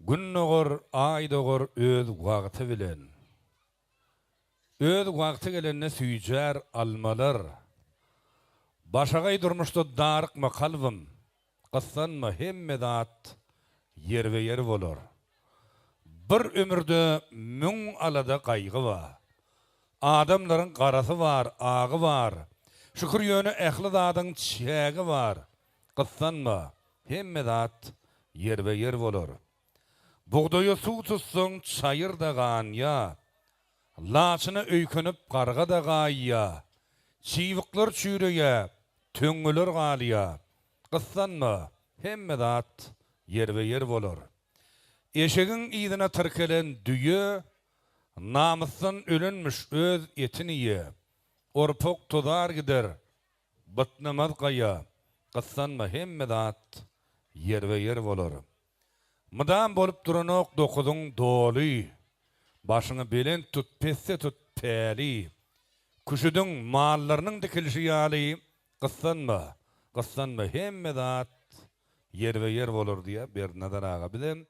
Gün ogur, ay ogur öz wagty bilen. Öz wagty gelenne süýjer almalar. Başagay durmuşda darykma kalbym. Gyssanma hemme zat yer we yer bolar. Bir ömürde müň alada gaýgy bar. Adamlaryň garasy bar, agy bar. Şükür ýöne ähli zadyň çägi bar. Gyssanma hemme zat yer we yer bolar. Buğdayı su tutsun çayır da ganya, laçını öykünüp qarga da gayya, çivikler çürüye, töngülür galiya, qıssanma, hemme zat yer ve yer bolur. Eşegin idine tırkelen düyü, namusdan ölünmüş öz etini ye, orpok tudar gider, bıtnamaz gaya, qıssanma, hemme zat yer ve yer bolur. Mıdan bolup duranok dokudun dolu, başını belen tut, pesse tut peli, kuşudun mallarının dikilişi yali, qıssanma, hemme zat yer ve yer olur diye bir nadar ağa bilen.